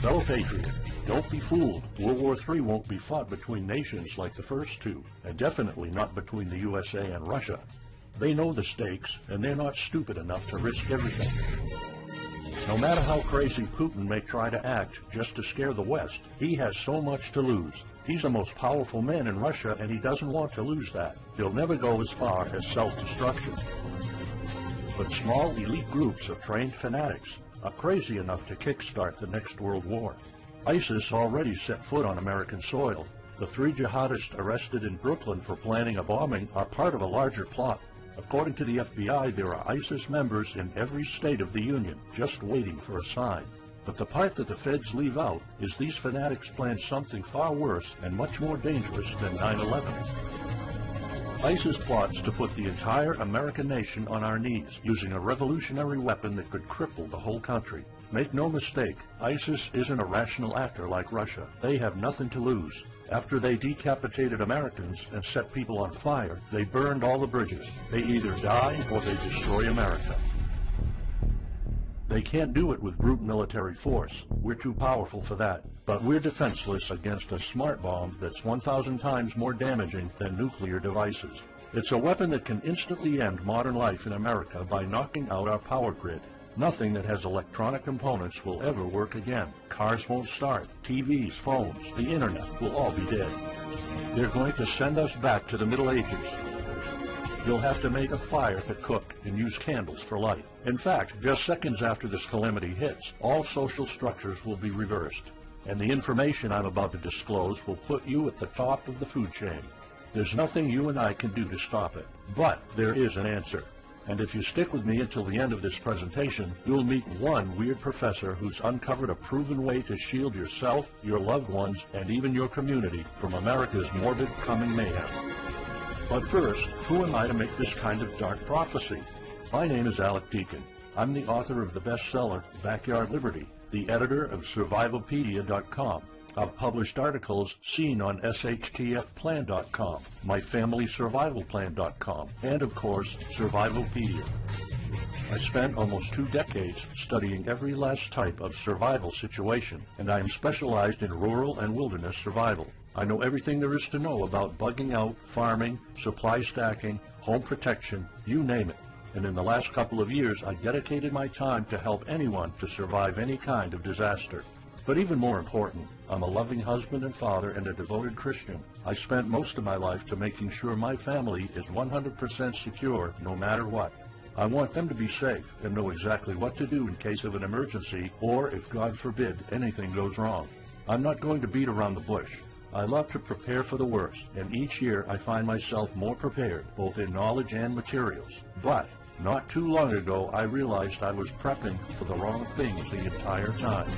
Fellow patriot, don't be fooled. World War III won't be fought between nations like the first two, and definitely not between the USA and Russia. They know the stakes, and they're not stupid enough to risk everything. No matter how crazy Putin may try to act just to scare the West, he has so much to lose. He's the most powerful man in Russia, and he doesn't want to lose that. He'll never go as far as self-destruction. But small elite groups of trained fanatics are crazy enough to kickstart the next world war. ISIS already set foot on American soil. The 3 jihadists arrested in Brooklyn for planning a bombing are part of a larger plot. According to the FBI, there are ISIS members in every state of the Union, just waiting for a sign. But the part that the feds leave out is these fanatics planned something far worse and much more dangerous than 9/11. ISIS plots to put the entire American nation on our knees, using a revolutionary weapon that could cripple the whole country. Make no mistake, ISIS isn't a rational actor like Russia. They have nothing to lose. After they decapitated Americans and set people on fire, they burned all the bridges. They either die or they destroy America. They can't do it with brute military force. We're too powerful for that. But we're defenseless against a smart bomb that's 1,000 times more damaging than nuclear devices. It's a weapon that can instantly end modern life in America by knocking out our power grid. Nothing that has electronic components will ever work again. Cars won't start. TVs, phones, the internet will all be dead. They're going to send us back to the Middle Ages. You'll have to make a fire to cook and use candles for light. In fact, just seconds after this calamity hits, all social structures will be reversed. And the information I'm about to disclose will put you at the top of the food chain. There's nothing you and I can do to stop it. But there is an answer. And if you stick with me until the end of this presentation, you'll meet one weird professor who's uncovered a proven way to shield yourself, your loved ones, and even your community from America's morbid coming mayhem. But first, who am I to make this kind of dark prophecy? My name is Alec Deacon. I'm the author of the bestseller, Backyard Liberty, the editor of Survivalopedia.com. I've published articles seen on SHTFplan.com, MyFamilySurvivalPlan.com, and of course, Survivalopedia. I spent almost 2 decades studying every last type of survival situation, and I am specialized in rural and wilderness survival. I know everything there is to know about bugging out, farming, supply stacking, home protection, you name it. And in the last couple of years, I dedicated my time to help anyone to survive any kind of disaster. But even more important, I'm a loving husband and father and a devoted Christian. I spent most of my life to making sure my family is 100% secure no matter what. I want them to be safe and know exactly what to do in case of an emergency or, if God forbid, anything goes wrong. I'm not going to beat around the bush. I love to prepare for the worst, and each year I find myself more prepared, both in knowledge and materials. But not too long ago, I realized I was prepping for the wrong things the entire time.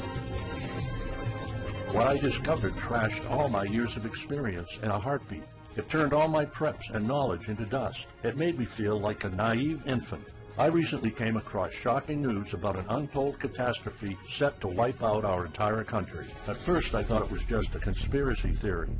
What I discovered trashed all my years of experience in a heartbeat. It turned all my preps and knowledge into dust. It made me feel like a naive infant. I recently came across shocking news about an untold catastrophe set to wipe out our entire country. At first, I thought it was just a conspiracy theory.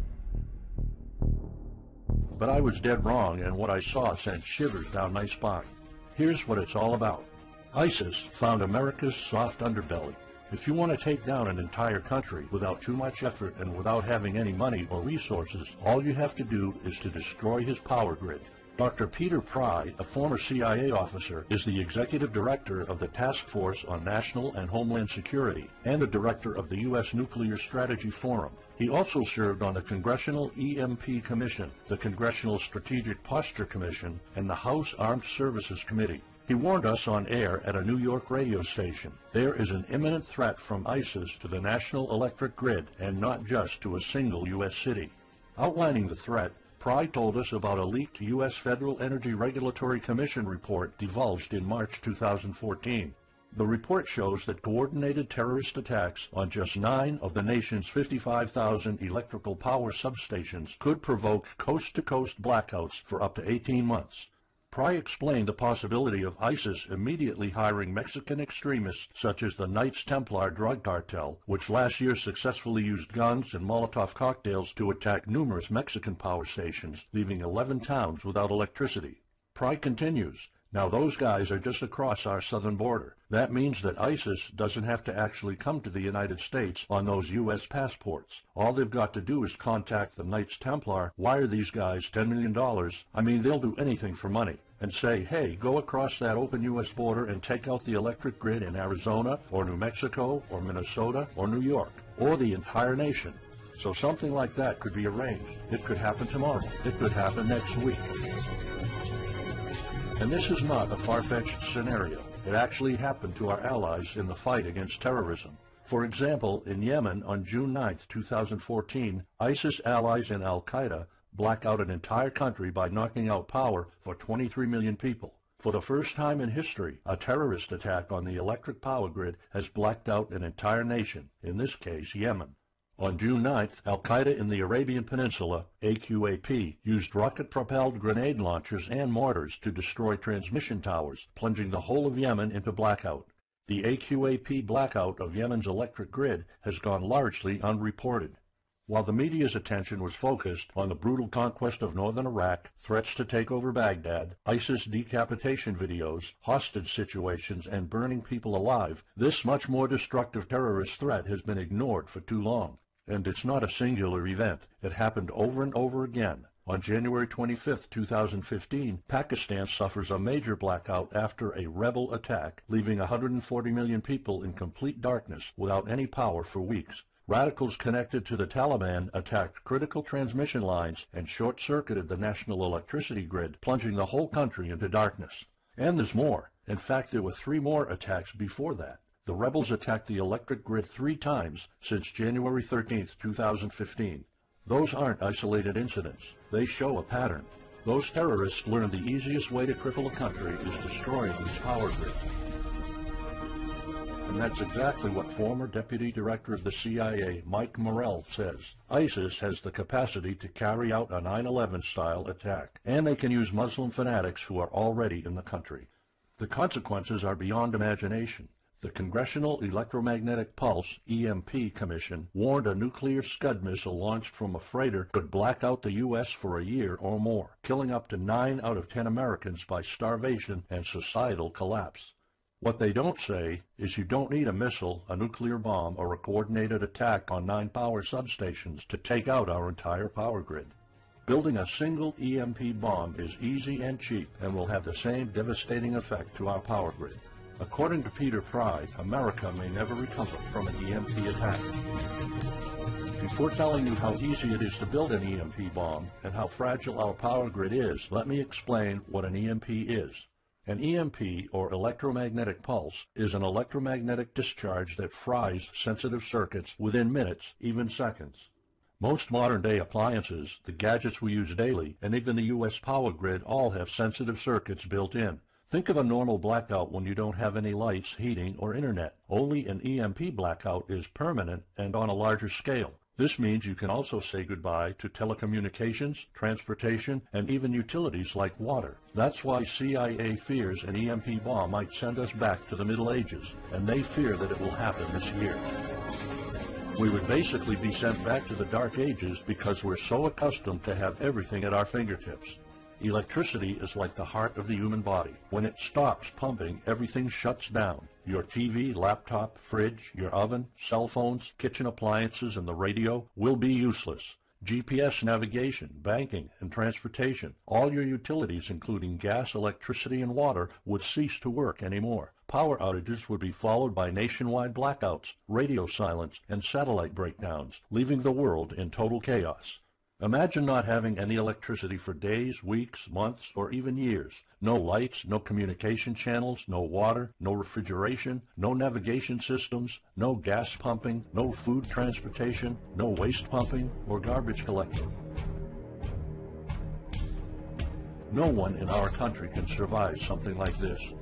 But I was dead wrong, and what I saw sent shivers down my spine. Here's what it's all about. ISIS found America's soft underbelly. If you want to take down an entire country without too much effort and without having any money or resources, all you have to do is to destroy his power grid. Dr. Peter Pry, a former CIA officer, is the executive director of the Task Force on National and Homeland Security and the director of the U.S. Nuclear Strategy Forum. He also served on the Congressional EMP Commission, the Congressional Strategic Posture Commission, and the House Armed Services Committee. He warned us on air at a New York radio station. There is an imminent threat from ISIS to the national electric grid, and not just to a single U.S. city. Outlining the threat, Pry told us about a leaked U.S. Federal Energy Regulatory Commission report divulged in March 2014. The report shows that coordinated terrorist attacks on just 9 of the nation's 55,000 electrical power substations could provoke coast-to-coast blackouts for up to 18 months. Pry explained the possibility of ISIS immediately hiring Mexican extremists such as the Knights Templar drug cartel, which last year successfully used guns and Molotov cocktails to attack numerous Mexican power stations, leaving 11 towns without electricity. Pry continues, Now those guys are just across our southern border. That means that ISIS doesn't have to actually come to the United States on those U.S. passports. All they've got to do is contact the Knights Templar, wire these guys $10 million, I mean they'll do anything for money, and say, hey, go across that open U.S. border and take out the electric grid in Arizona or New Mexico or Minnesota or New York or the entire nation. So something like that could be arranged. It could happen tomorrow. It could happen next week. And this is not a far-fetched scenario. It actually happened to our allies in the fight against terrorism. For example, in Yemen on June 9, 2014, ISIS allies in al-Qaeda black out an entire country by knocking out power for 23 million people. For the first time in history, a terrorist attack on the electric power grid has blacked out an entire nation, in this case Yemen. On June 9th, al-Qaeda in the Arabian Peninsula, AQAP, used rocket-propelled grenade launchers and mortars to destroy transmission towers, plunging the whole of Yemen into blackout. The AQAP blackout of Yemen's electric grid has gone largely unreported. While the media's attention was focused on the brutal conquest of northern Iraq, threats to take over Baghdad, ISIS decapitation videos, hostage situations, and burning people alive, this much more destructive terrorist threat has been ignored for too long. And it's not a singular event. It happened over and over again. On January 25, 2015, Pakistan suffers a major blackout after a rebel attack, leaving 140 million people in complete darkness without any power for weeks. Radicals connected to the Taliban attacked critical transmission lines and short-circuited the national electricity grid, plunging the whole country into darkness. And there's more. In fact, there were 3 more attacks before that. The rebels attacked the electric grid 3 times since January 13, 2015. Those aren't isolated incidents. They show a pattern. Those terrorists learned the easiest way to cripple a country is destroying its power grid. And that's exactly what former Deputy Director of the CIA, Mike Morrell, says. ISIS has the capacity to carry out a 9/11-style attack, and they can use Muslim fanatics who are already in the country. The consequences are beyond imagination. The Congressional Electromagnetic Pulse, EMP, Commission warned a nuclear Scud missile launched from a freighter could black out the U.S. for a year or more, killing up to 9 out of 10 Americans by starvation and societal collapse. What they don't say is you don't need a missile, a nuclear bomb, or a coordinated attack on 9 power substations to take out our entire power grid. Building a single EMP bomb is easy and cheap and will have the same devastating effect to our power grid. According to Peter Pry, America may never recover from an EMP attack. Before telling you how easy it is to build an EMP bomb and how fragile our power grid is, let me explain what an EMP is. An EMP, or electromagnetic pulse, is an electromagnetic discharge that fries sensitive circuits within minutes, even seconds. Most modern-day appliances, the gadgets we use daily, and even the U.S. power grid all have sensitive circuits built in. Think of a normal blackout when you don't have any lights, heating, or internet. Only an EMP blackout is permanent and on a larger scale. This means you can also say goodbye to telecommunications, transportation, and even utilities like water. That's why CIA fears an EMP bomb might send us back to the Middle Ages, and they fear that it will happen this year. We would basically be sent back to the Dark Ages because we're so accustomed to have everything at our fingertips. Electricity is like the heart of the human body. When it stops pumping, everything shuts down. Your TV, laptop, fridge, your oven, cell phones, kitchen appliances, and the radio will be useless. GPS navigation, banking, and transportation, all your utilities, including gas, electricity, and water, would cease to work anymore. Power outages would be followed by nationwide blackouts, radio silence, and satellite breakdowns, leaving the world in total chaos. Imagine not having any electricity for days, weeks, months, or even years. No lights, no communication channels, no water, no refrigeration, no navigation systems, no gas pumping, no food transportation, no waste pumping, or garbage collecting. No one in our country can survive something like this.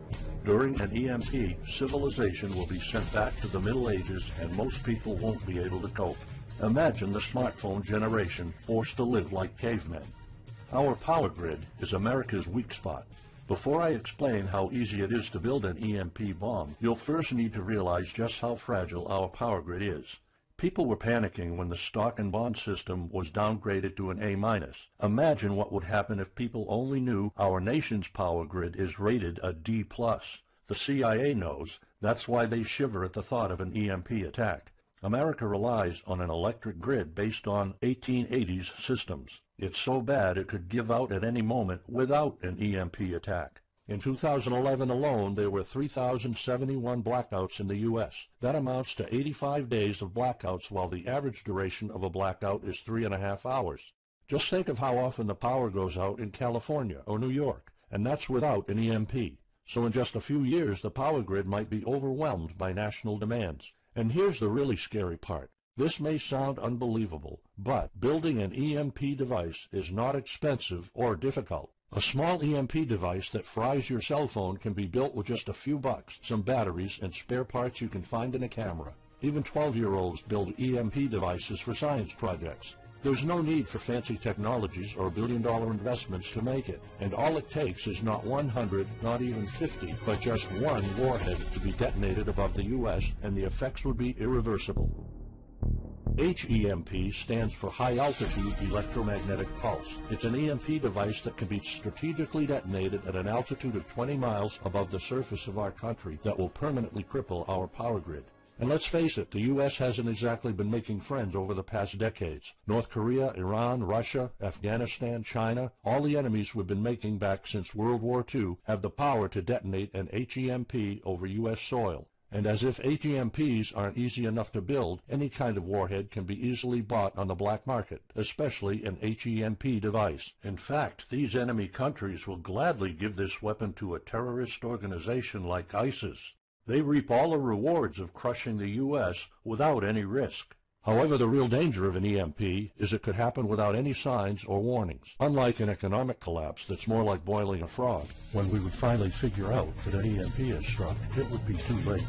During an EMP, civilization will be sent back to the Middle Ages and most people won't be able to cope. Imagine the smartphone generation forced to live like cavemen. Our power grid is America's weak spot. Before I explain how easy it is to build an EMP bomb, you'll first need to realize just how fragile our power grid is. People were panicking when the stock and bond system was downgraded to an A-. Imagine what would happen if people only knew our nation's power grid is rated a D+. The CIA knows. That's why they shiver at the thought of an EMP attack. America relies on an electric grid based on 1880s systems. It's so bad it could give out at any moment without an EMP attack. In 2011 alone, there were 3,071 blackouts in the U.S. That amounts to 85 days of blackouts, while the average duration of a blackout is 3.5 hours. Just think of how often the power goes out in California or New York, and that's without an EMP. So in just a few years, the power grid might be overwhelmed by national demands. And here's the really scary part. This may sound unbelievable, but building an EMP device is not expensive or difficult. A small EMP device that fries your cell phone can be built with just a few bucks, some batteries, and spare parts you can find in a camera. Even 12-year-olds build EMP devices for science projects. There's no need for fancy technologies or billion-dollar investments to make it, and all it takes is not 100, not even 50, but just one warhead to be detonated above the U.S., and the effects would be irreversible. HEMP stands for High Altitude Electromagnetic Pulse. It's an EMP device that can be strategically detonated at an altitude of 20 miles above the surface of our country that will permanently cripple our power grid. And let's face it, the U.S. hasn't exactly been making friends over the past decades. North Korea, Iran, Russia, Afghanistan, China, all the enemies we've been making back since World War II have the power to detonate an HEMP over U.S. soil. And as if HEMPs aren't easy enough to build, any kind of warhead can be easily bought on the black market, especially an HEMP device. In fact, these enemy countries will gladly give this weapon to a terrorist organization like ISIS. They reap all the rewards of crushing the U.S. without any risk. However, the real danger of an EMP is it could happen without any signs or warnings. Unlike an economic collapse that's more like boiling a frog, when we would finally figure out that an EMP has struck, it would be too late.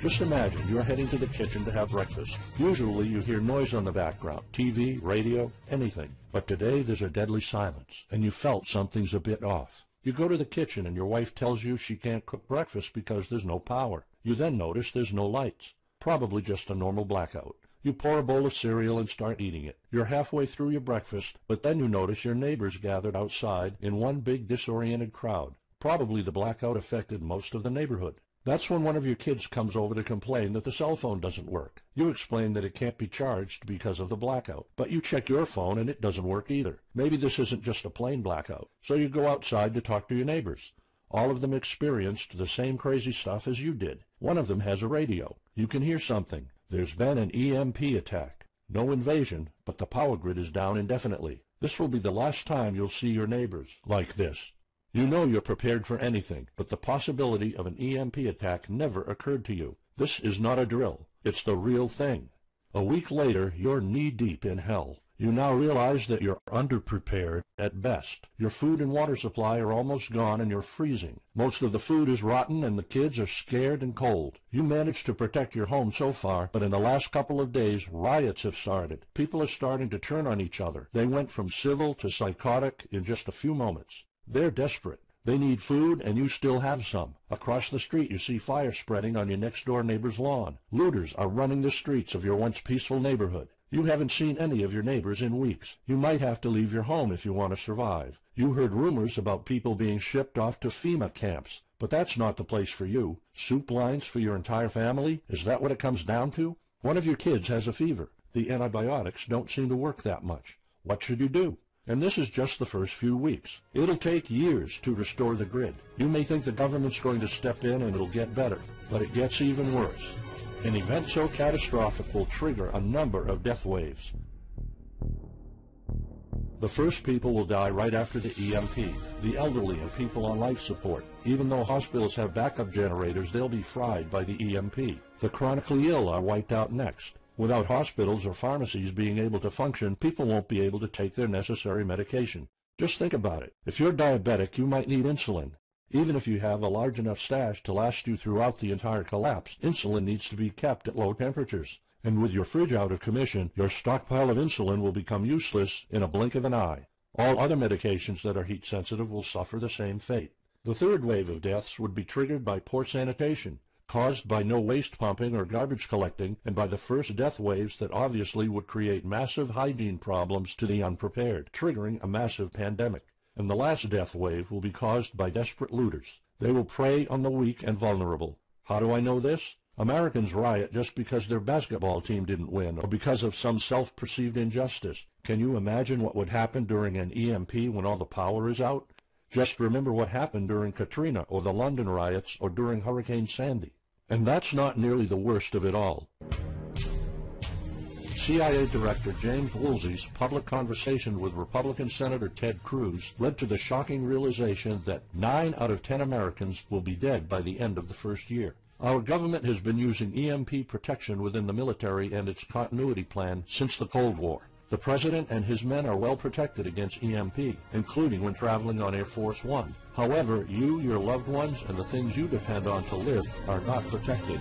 Just imagine you're heading to the kitchen to have breakfast. Usually you hear noise on the background, TV, radio, anything. But today there's a deadly silence, and you felt something's a bit off. You go to the kitchen and your wife tells you she can't cook breakfast because there's no power. You then notice there's no lights. Probably just a normal blackout. You pour a bowl of cereal and start eating it. You're halfway through your breakfast, but then you notice your neighbors gathered outside in one big disoriented crowd. Probably the blackout affected most of the neighborhood. That's when one of your kids comes over to complain that the cell phone doesn't work. You explain that it can't be charged because of the blackout, but you check your phone and it doesn't work either. Maybe this isn't just a plain blackout, so you go outside to talk to your neighbors. All of them experienced the same crazy stuff as you did. One of them has a radio. You can hear something. There's been an EMP attack. No invasion, but the power grid is down indefinitely. This will be the last time you'll see your neighbors like this. You know you're prepared for anything, but the possibility of an EMP attack never occurred to you. This is not a drill. It's the real thing. A week later, you're knee-deep in hell. You now realize that you're underprepared at best. Your food and water supply are almost gone and you're freezing. Most of the food is rotten and the kids are scared and cold. You managed to protect your home so far, but in the last couple of days, riots have started. People are starting to turn on each other. They went from civil to psychotic in just a few moments. They're desperate. They need food, and you still have some. Across the street, you see fire spreading on your next-door neighbor's lawn. Looters are running the streets of your once peaceful neighborhood. You haven't seen any of your neighbors in weeks. You might have to leave your home if you want to survive. You heard rumors about people being shipped off to FEMA camps, but that's not the place for you. Soup lines for your entire family? Is that what it comes down to? One of your kids has a fever. The antibiotics don't seem to work that much. What should you do? And this is just the first few weeks. It'll take years to restore the grid. You may think the government's going to step in and it'll get better, but it gets even worse. An event so catastrophic will trigger a number of death waves. The first people will die right after the EMP, the elderly and people on life support. Even though hospitals have backup generators, they'll be fried by the EMP. The chronically ill are wiped out next. Without hospitals or pharmacies being able to function, people won't be able to take their necessary medication. Just think about it. If you're diabetic, you might need insulin. Even if you have a large enough stash to last you throughout the entire collapse, insulin needs to be kept at low temperatures. And with your fridge out of commission, your stockpile of insulin will become useless in a blink of an eye. All other medications that are heat sensitive will suffer the same fate. The third wave of deaths would be triggered by poor sanitation. caused by no waste pumping or garbage collecting, and by the first death waves that obviously would create massive hygiene problems to the unprepared, triggering a massive pandemic. And the last death wave will be caused by desperate looters. They will prey on the weak and vulnerable. How do I know this? Americans riot just because their basketball team didn't win or because of some self-perceived injustice. Can you imagine what would happen during an EMP when all the power is out? Just remember what happened during Katrina or the London riots or during Hurricane Sandy. And that's not nearly the worst of it all. CIA Director James Woolsey's public conversation with Republican Senator Ted Cruz led to the shocking realization that 9 out of 10 Americans will be dead by the end of the first year. Our government has been using EMP protection within the military and its continuity plan since the Cold War. The President and his men are well protected against EMP, including when traveling on Air Force One. However, you, your loved ones, and the things you depend on to live are not protected.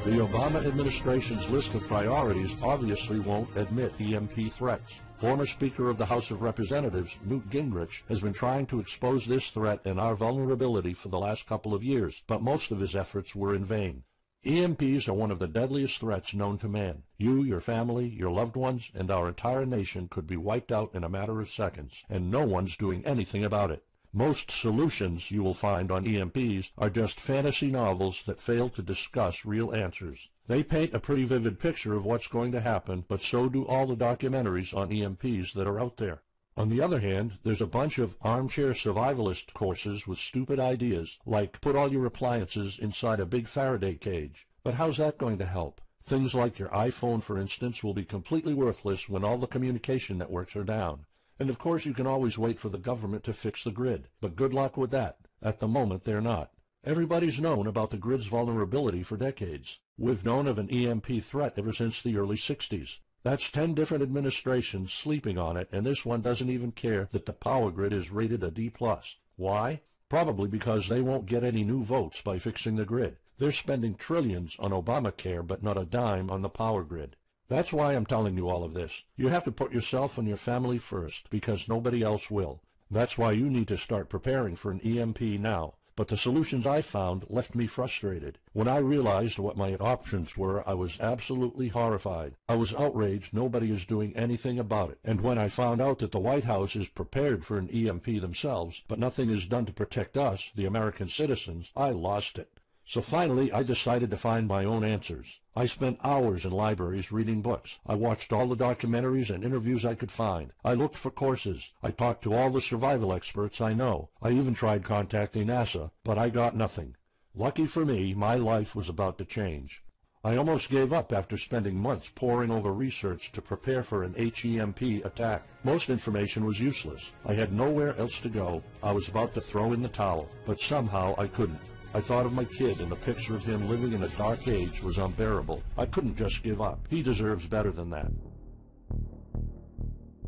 The Obama administration's list of priorities obviously won't admit EMP threats. Former Speaker of the House of Representatives, Newt Gingrich, has been trying to expose this threat and our vulnerability for the last couple of years, but most of his efforts were in vain. EMPs are one of the deadliest threats known to man. You, your family, your loved ones, and our entire nation could be wiped out in a matter of seconds, and no one's doing anything about it. Most solutions you will find on EMPs are just fantasy novels that fail to discuss real answers. They paint a pretty vivid picture of what's going to happen, but so do all the documentaries on EMPs that are out there. On the other hand, there's a bunch of armchair survivalist courses with stupid ideas, like put all your appliances inside a big Faraday cage. But how's that going to help? Things like your iPhone, for instance, will be completely worthless when all the communication networks are down. And of course you can always wait for the government to fix the grid, but good luck with that. At the moment they're not. Everybody's known about the grid's vulnerability for decades. We've known of an EMP threat ever since the early 60s. That's 10 different administrations sleeping on it, and this one doesn't even care that the power grid is rated a D+. Why? Probably because they won't get any new votes by fixing the grid. They're spending trillions on Obamacare, but not a dime on the power grid. That's why I'm telling you all of this. You have to put yourself and your family first, because nobody else will. That's why you need to start preparing for an EMP now. But the solutions I found left me frustrated. When I realized what my options were, I was absolutely horrified. I was outraged nobody is doing anything about it. And when I found out that the White House is prepared for an EMP themselves, but nothing is done to protect us, the American citizens, I lost it. So finally, I decided to find my own answers. I spent hours in libraries reading books. I watched all the documentaries and interviews I could find. I looked for courses. I talked to all the survival experts I know. I even tried contacting NASA, but I got nothing. Lucky for me, my life was about to change. I almost gave up after spending months poring over research to prepare for an HEMP attack. Most information was useless. I had nowhere else to go. I was about to throw in the towel, but somehow I couldn't. I thought of my kid, and the picture of him living in a dark age was unbearable. I couldn't just give up. He deserves better than that.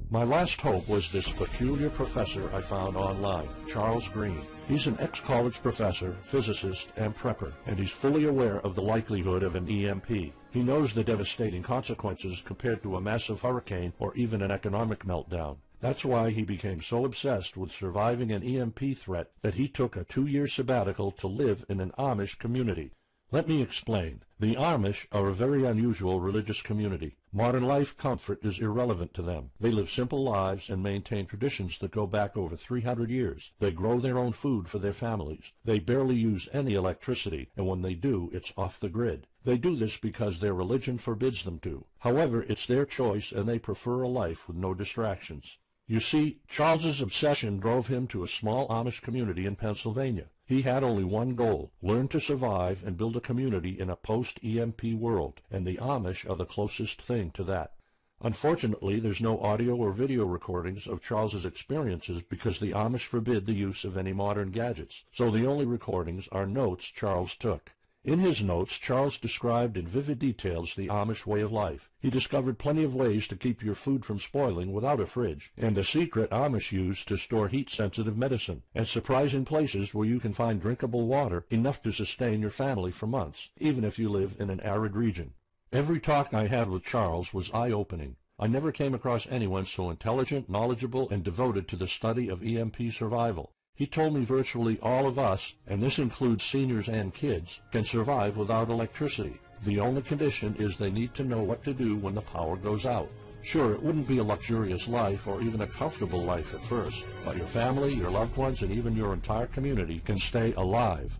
My last hope was this peculiar professor I found online, Charles Green. He's an ex-college professor, physicist, and prepper, and he's fully aware of the likelihood of an EMP. He knows the devastating consequences compared to a massive hurricane or even an economic meltdown. That's why he became so obsessed with surviving an EMP threat that he took a 2-year sabbatical to live in an Amish community. Let me explain. The Amish are a very unusual religious community. Modern life comfort is irrelevant to them. They live simple lives and maintain traditions that go back over 300 years. They grow their own food for their families. They barely use any electricity, and when they do, it's off the grid. They do this because their religion forbids them to. However, it's their choice, and they prefer a life with no distractions. You see, Charles's obsession drove him to a small Amish community in Pennsylvania. He had only one goal: learn to survive and build a community in a post-EMP world, and the Amish are the closest thing to that. Unfortunately, there's no audio or video recordings of Charles's experiences because the Amish forbid the use of any modern gadgets, so the only recordings are notes Charles took. In his notes, Charles described in vivid details the Amish way of life. He discovered plenty of ways to keep your food from spoiling without a fridge, and a secret Amish use to store heat-sensitive medicine, and surprising places where you can find drinkable water enough to sustain your family for months, even if you live in an arid region. Every talk I had with Charles was eye-opening. I never came across anyone so intelligent, knowledgeable, and devoted to the study of EMP survival. He told me virtually all of us, and this includes seniors and kids, can survive without electricity. The only condition is they need to know what to do when the power goes out. Sure, it wouldn't be a luxurious life or even a comfortable life at first, but your family, your loved ones, and even your entire community can stay alive.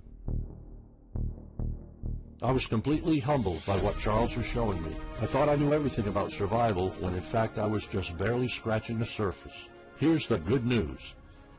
I was completely humbled by what Charles was showing me. I thought I knew everything about survival when in fact I was just barely scratching the surface. Here's the good news.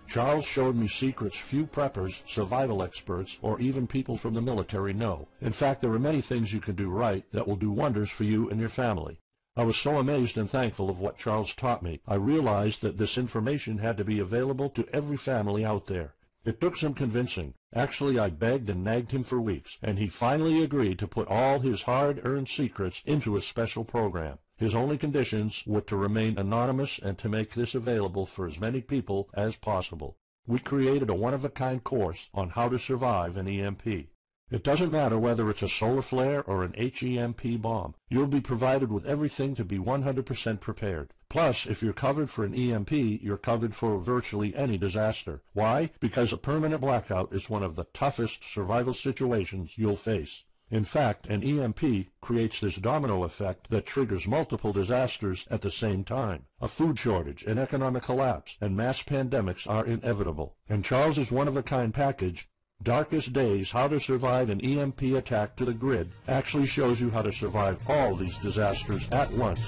Charles showed me secrets few preppers, survival experts, or even people from the military know. In fact, there are many things you can do right that will do wonders for you and your family. I was so amazed and thankful of what Charles taught me. I realized that this information had to be available to every family out there. It took some convincing. Actually, I begged and nagged him for weeks, and he finally agreed to put all his hard-earned secrets into a special program. His only conditions were to remain anonymous and to make this available for as many people as possible. We created a one-of-a-kind course on how to survive an EMP. It doesn't matter whether it's a solar flare or an HEMP bomb. You'll be provided with everything to be 100% prepared. Plus, if you're covered for an EMP, you're covered for virtually any disaster. Why? Because a permanent blackout is one of the toughest survival situations you'll face. In fact, an EMP creates this domino effect that triggers multiple disasters at the same time. A food shortage, an economic collapse, and mass pandemics are inevitable. And Charles's one-of-a-kind package, Darkest Days, How to Survive an EMP Attack to the Grid, actually shows you how to survive all these disasters at once.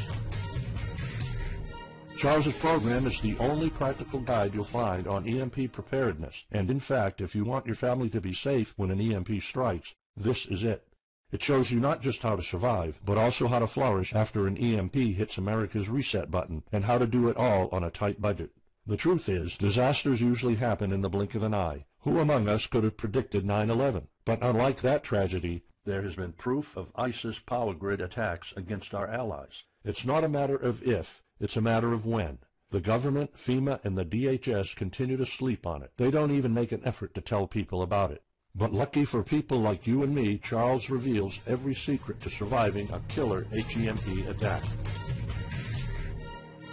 Charles's program is the only practical guide you'll find on EMP preparedness, and in fact, if you want your family to be safe when an EMP strikes, this is it. It shows you not just how to survive, but also how to flourish after an EMP hits America's reset button, and how to do it all on a tight budget. The truth is, disasters usually happen in the blink of an eye. Who among us could have predicted 9/11? But unlike that tragedy, there has been proof of ISIS power grid attacks against our allies. It's not a matter of if, it's a matter of when. The government, FEMA, and the DHS continue to sleep on it. They don't even make an effort to tell people about it. But lucky for people like you and me, Charles reveals every secret to surviving a killer HEMP attack.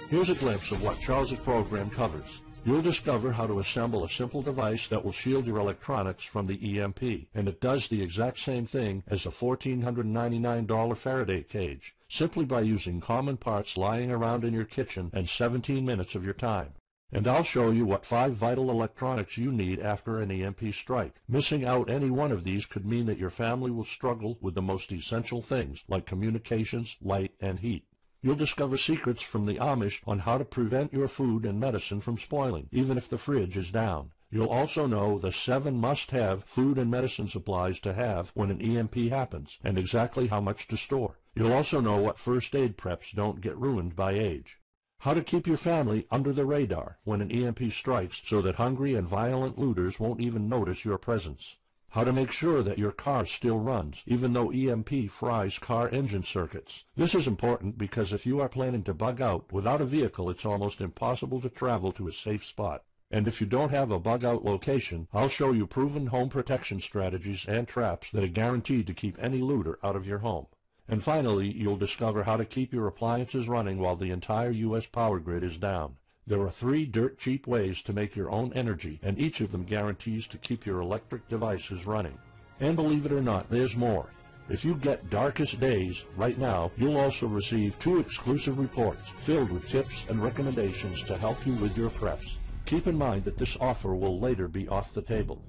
Here's a glimpse of what Charles's program covers. You'll discover how to assemble a simple device that will shield your electronics from the EMP, and it does the exact same thing as a $1,499 Faraday cage, simply by using common parts lying around in your kitchen and 17 minutes of your time. And I'll show you what 5 vital electronics you need after an EMP strike. Missing out any one of these could mean that your family will struggle with the most essential things like communications, light, and heat. You'll discover secrets from the Amish on how to prevent your food and medicine from spoiling, even if the fridge is down. You'll also know the 7 must-have food and medicine supplies to have when an EMP happens, and exactly how much to store. You'll also know what first aid preps don't get ruined by age. How to keep your family under the radar when an EMP strikes so that hungry and violent looters won't even notice your presence. How to make sure that your car still runs, even though EMP fries car engine circuits. This is important because if you are planning to bug out, without a vehicle it's almost impossible to travel to a safe spot. And if you don't have a bug-out location, I'll show you proven home protection strategies and traps that are guaranteed to keep any looter out of your home. And finally, you'll discover how to keep your appliances running while the entire U.S. power grid is down. There are 3 dirt-cheap ways to make your own energy, and each of them guarantees to keep your electric devices running. And believe it or not, there's more. If you get Darkest Days right now, you'll also receive 2 exclusive reports filled with tips and recommendations to help you with your preps. Keep in mind that this offer will later be off the table.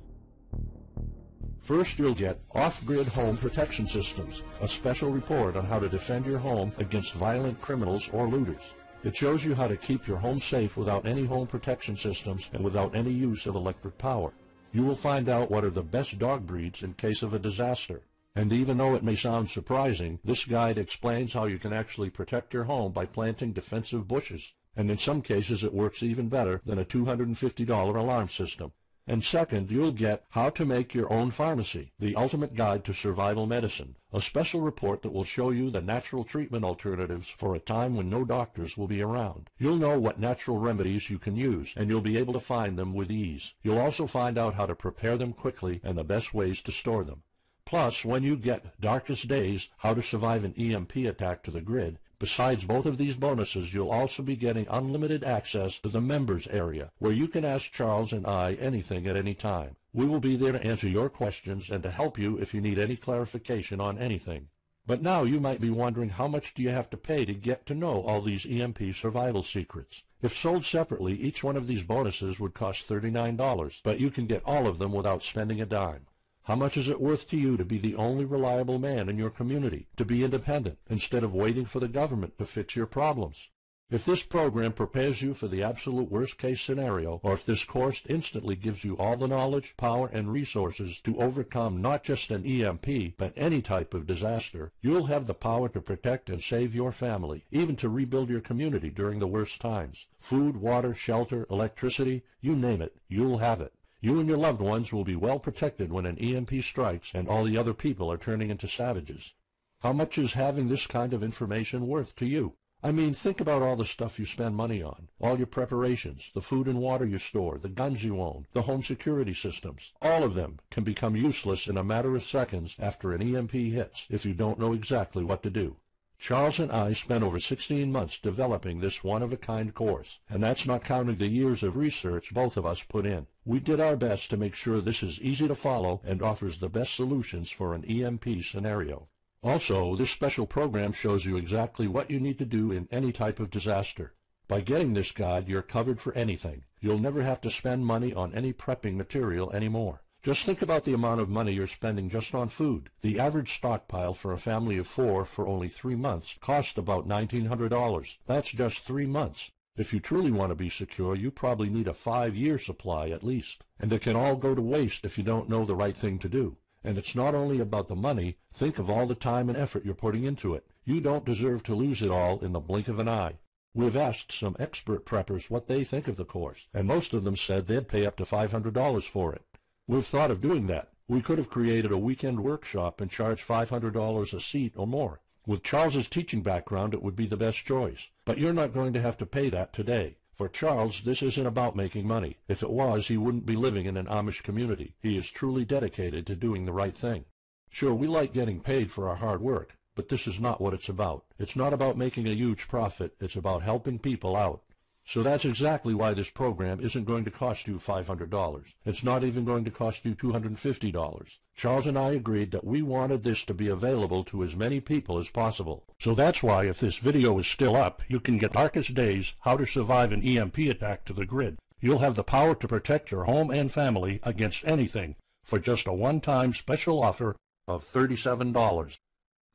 First, you'll get Off-Grid Home Protection Systems, a special report on how to defend your home against violent criminals or looters. It shows you how to keep your home safe without any home protection systems and without any use of electric power. You will find out what are the best dog breeds in case of a disaster. And even though it may sound surprising, this guide explains how you can actually protect your home by planting defensive bushes. And in some cases it works even better than a $250 alarm system. And second, you'll get How to Make Your Own Pharmacy, the ultimate guide to survival medicine, a special report that will show you the natural treatment alternatives for a time when no doctors will be around. You'll know what natural remedies you can use, and you'll be able to find them with ease. You'll also find out how to prepare them quickly and the best ways to store them. Plus, when you get Darkest Days, How to Survive an EMP Attack to the Grid, Besides both of these bonuses, you'll also be getting unlimited access to the members area, where you can ask Charles and I anything at any time. We will be there to answer your questions and to help you if you need any clarification on anything. But now you might be wondering, how much do you have to pay to get to know all these EMP survival secrets? If sold separately, each one of these bonuses would cost $39, but you can get all of them without spending a dime. How much is it worth to you to be the only reliable man in your community, to be independent, instead of waiting for the government to fix your problems? If this program prepares you for the absolute worst-case scenario, or if this course instantly gives you all the knowledge, power, and resources to overcome not just an EMP, but any type of disaster, you'll have the power to protect and save your family, even to rebuild your community during the worst times. Food, water, shelter, electricity, you name it, you'll have it. You and your loved ones will be well protected when an EMP strikes and all the other people are turning into savages. How much is having this kind of information worth to you? I mean, think about all the stuff you spend money on, all your preparations, the food and water you store, the guns you own, the home security systems. All of them can become useless in a matter of seconds after an EMP hits if you don't know exactly what to do. Charles and I spent over 16 months developing this one-of-a-kind course, and that's not counting the years of research both of us put in. We did our best to make sure this is easy to follow and offers the best solutions for an EMP scenario. Also, this special program shows you exactly what you need to do in any type of disaster. By getting this guide, you're covered for anything. You'll never have to spend money on any prepping material anymore. Just think about the amount of money you're spending just on food. The average stockpile for a family of 4 for only 3 months cost about $1,900. That's just 3 months. If you truly want to be secure, you probably need a 5-year supply at least. And it can all go to waste if you don't know the right thing to do. And it's not only about the money. Think of all the time and effort you're putting into it. You don't deserve to lose it all in the blink of an eye. We've asked some expert preppers what they think of the course, and most of them said they'd pay up to $500 for it. We've thought of doing that. We could have created a weekend workshop and charged $500 a seat or more. With Charles's teaching background, it would be the best choice. But you're not going to have to pay that today. For Charles, this isn't about making money. If it was, he wouldn't be living in an Amish community. He is truly dedicated to doing the right thing. Sure, we like getting paid for our hard work, but this is not what it's about. It's not about making a huge profit. It's about helping people out. So that's exactly why this program isn't going to cost you $500. It's not even going to cost you $250. Charles and I agreed that we wanted this to be available to as many people as possible. So that's why, if this video is still up, you can get Darkest Days, How to Survive an EMP Attack to the grid. You'll have the power to protect your home and family against anything for just a one-time special offer of $37.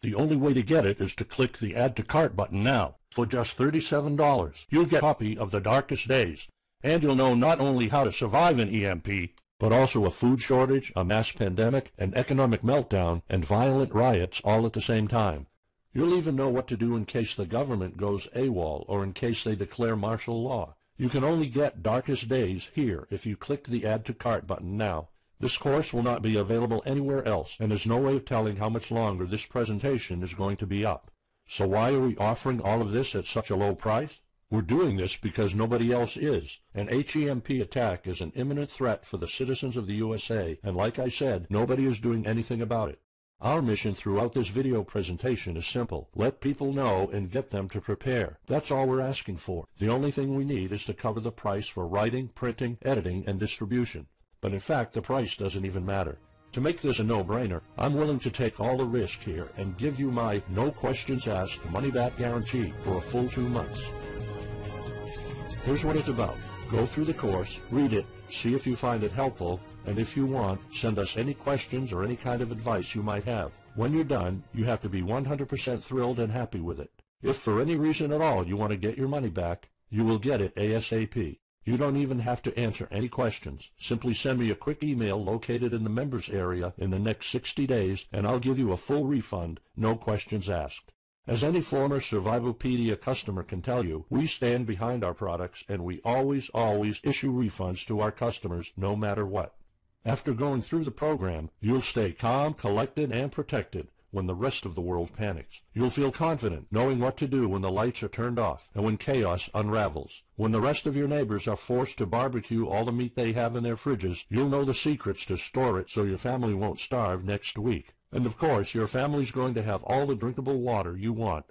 The only way to get it is to click the Add to Cart button now. For just $37, you'll get a copy of The Darkest Days, and you'll know not only how to survive an EMP, but also a food shortage, a mass pandemic, an economic meltdown, and violent riots all at the same time. You'll even know what to do in case the government goes AWOL or in case they declare martial law. You can only get Darkest Days here if you click the Add to Cart button now. This course will not be available anywhere else, and there's no way of telling how much longer this presentation is going to be up. So why are we offering all of this at such a low price? We're doing this because nobody else is. An HEMP attack is an imminent threat for the citizens of the USA, and like I said, nobody is doing anything about it. Our mission throughout this video presentation is simple. Let people know and get them to prepare. That's all we're asking for. The only thing we need is to cover the price for writing, printing, editing, and distribution. But in fact, the price doesn't even matter. To make this a no-brainer, I'm willing to take all the risk here and give you my no questions asked money-back guarantee for a full 2 months. Here's what it's about. Go through the course, read it, see if you find it helpful, and if you want, send us any questions or any kind of advice you might have. When you're done, you have to be 100% thrilled and happy with it. If for any reason at all you want to get your money back, you will get it ASAP. You don't even have to answer any questions. Simply send me a quick email located in the members area in the next 60 days, and I'll give you a full refund, no questions asked. As any former Survivalpedia customer can tell you, we stand behind our products, and we always issue refunds to our customers no matter what. After going through the program, you'll stay calm, collected, and protected when the rest of the world panics. You'll feel confident knowing what to do when the lights are turned off and when chaos unravels. When the rest of your neighbors are forced to barbecue all the meat they have in their fridges, you'll know the secrets to store it so your family won't starve next week. And of course, your family's going to have all the drinkable water you want.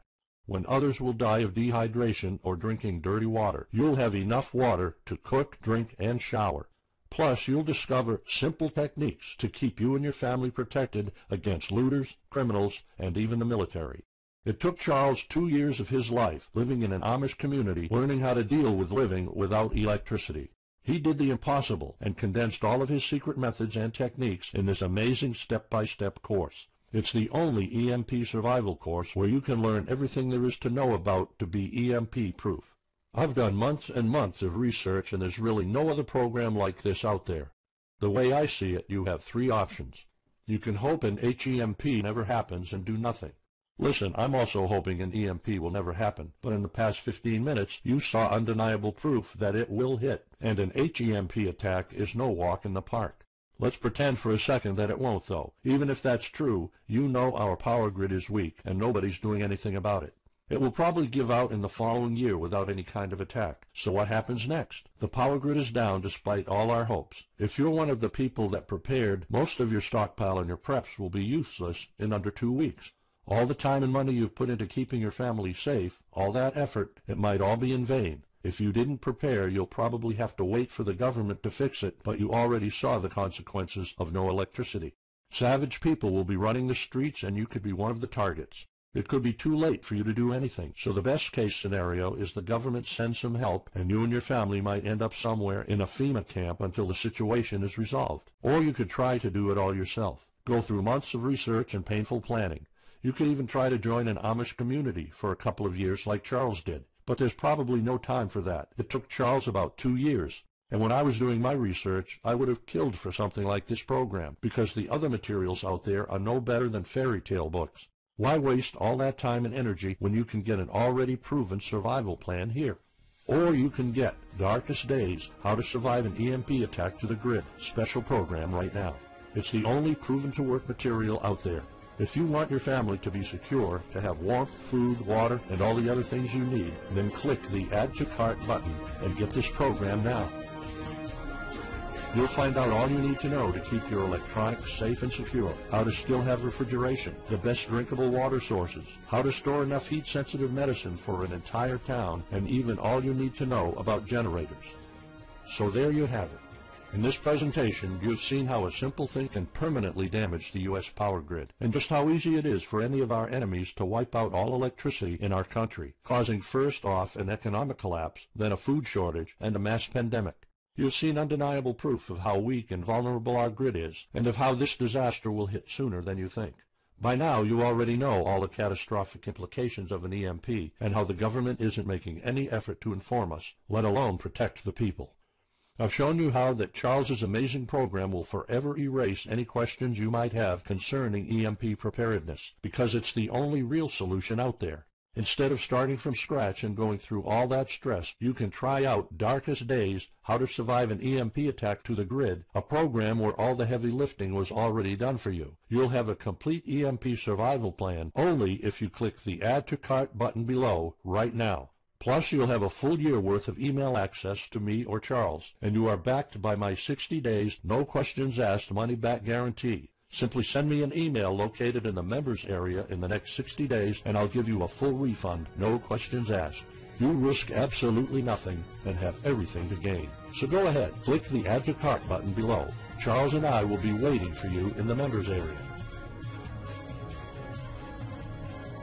When others will die of dehydration or drinking dirty water, you'll have enough water to cook, drink, and shower. Plus, you'll discover simple techniques to keep you and your family protected against looters, criminals, and even the military. It took Charles 2 years of his life living in an Amish community learning how to deal with living without electricity. He did the impossible and condensed all of his secret methods and techniques in this amazing step-by-step course. It's the only EMP survival course where you can learn everything there is to know about to be EMP-proof. I've done months and months of research, and there's really no other program like this out there. The way I see it, you have 3 options. You can hope an HEMP never happens and do nothing. Listen, I'm also hoping an EMP will never happen, but in the past 15 minutes, you saw undeniable proof that it will hit, and an HEMP attack is no walk in the park. Let's pretend for a second that it won't, though. Even if that's true, you know our power grid is weak, and nobody's doing anything about it. It will probably give out in the following year without any kind of attack. So what happens next? The power grid is down despite all our hopes. If you're one of the people that prepared, most of your stockpile and your preps will be useless in under 2 weeks. All the time and money you've put into keeping your family safe, all that effort, it might all be in vain. If you didn't prepare, you'll probably have to wait for the government to fix it, but you already saw the consequences of no electricity. Savage people will be running the streets, and you could be one of the targets. It could be too late for you to do anything, so the best case scenario is the government sends some help, and you and your family might end up somewhere in a FEMA camp until the situation is resolved. Or you could try to do it all yourself. Go through months of research and painful planning. You could even try to join an Amish community for a couple of years like Charles did. But there's probably no time for that. It took Charles about 2 years. And when I was doing my research, I would have killed for something like this program, because the other materials out there are no better than fairy tale books. Why waste all that time and energy when you can get an already proven survival plan here? Or you can get Darkest Days, How to Survive an EMP Attack to the Grid, special program right now. It's the only proven-to-work material out there. If you want your family to be secure, to have warmth, food, water, and all the other things you need, then click the Add to Cart button and get this program now. You'll find out all you need to know to keep your electronics safe and secure, how to still have refrigeration, the best drinkable water sources, how to store enough heat-sensitive medicine for an entire town, and even all you need to know about generators. So there you have it. In this presentation, you've seen how a simple thing can permanently damage the U.S. power grid, and just how easy it is for any of our enemies to wipe out all electricity in our country, causing first off an economic collapse, then a food shortage, and a mass pandemic. You've seen undeniable proof of how weak and vulnerable our grid is, and of how this disaster will hit sooner than you think. By now, you already know all the catastrophic implications of an EMP, and how the government isn't making any effort to inform us, let alone protect the people. I've shown you how that Charles's amazing program will forever erase any questions you might have concerning EMP preparedness, because it's the only real solution out there. Instead of starting from scratch and going through all that stress, you can try out Darkest Days, How to Survive an EMP Attack to the Grid, a program where all the heavy lifting was already done for you. You'll have a complete EMP survival plan only if you click the Add to Cart button below right now. Plus, you'll have a full year worth of email access to me or Charles, and you are backed by my 60 days, no questions asked money-back guarantee. Simply send me an email located in the members area in the next 60 days, and I'll give you a full refund, no questions asked. You risk absolutely nothing and have everything to gain. So go ahead, click the Add to Cart button below. Charles and I will be waiting for you in the members area.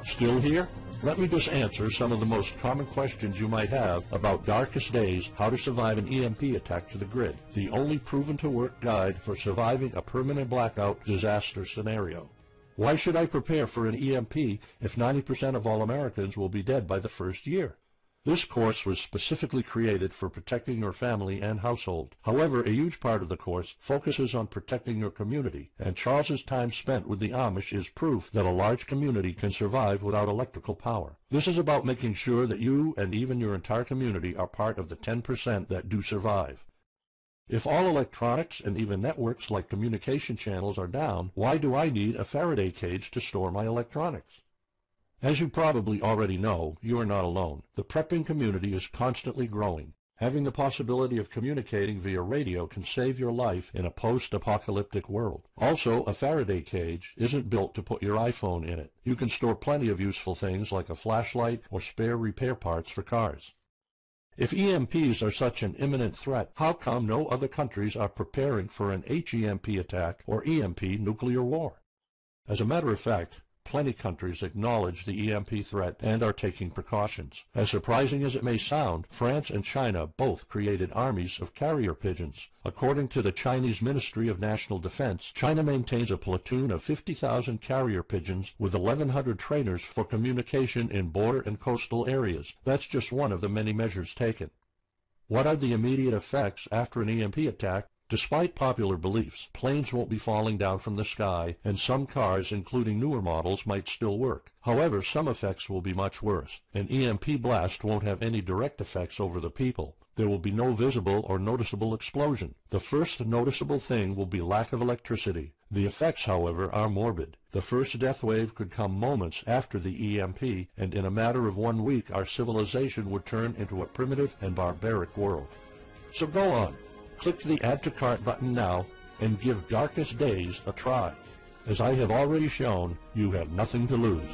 Still here? Let me just answer some of the most common questions you might have about Darkest Days, How to Survive an EMP Attack to the Grid, the only proven-to-work guide for surviving a permanent blackout disaster scenario. Why should I prepare for an EMP if 90% of all Americans will be dead by the first year? This course was specifically created for protecting your family and household. However, a huge part of the course focuses on protecting your community, and Charles's time spent with the Amish is proof that a large community can survive without electrical power. This is about making sure that you and even your entire community are part of the 10% that do survive. If all electronics and even networks like communication channels are down, why do I need a Faraday cage to store my electronics? As you probably already know, you are not alone. The prepping community is constantly growing. Having the possibility of communicating via radio can save your life in a post-apocalyptic world. Also, a Faraday cage isn't built to put your iPhone in it. You can store plenty of useful things like a flashlight or spare repair parts for cars. If EMPs are such an imminent threat, how come no other countries are preparing for an HEMP attack or EMP nuclear war? As a matter of fact, plenty countries acknowledge the EMP threat and are taking precautions. As surprising as it may sound, France and China both created armies of carrier pigeons. According to the Chinese Ministry of National Defense, China maintains a platoon of 50,000 carrier pigeons with 1,100 trainers for communication in border and coastal areas. That's just one of the many measures taken. What are the immediate effects after an EMP attack? Despite popular beliefs, planes won't be falling down from the sky, and some cars, including newer models, might still work. However, some effects will be much worse. An EMP blast won't have any direct effects over the people. There will be no visible or noticeable explosion. The first noticeable thing will be lack of electricity. The effects, however, are morbid. The first death wave could come moments after the EMP, and in a matter of 1 week our civilization would turn into a primitive and barbaric world. So go on. Click the Add to Cart button now and give Darkest Days a try. As I have already shown, you have nothing to lose.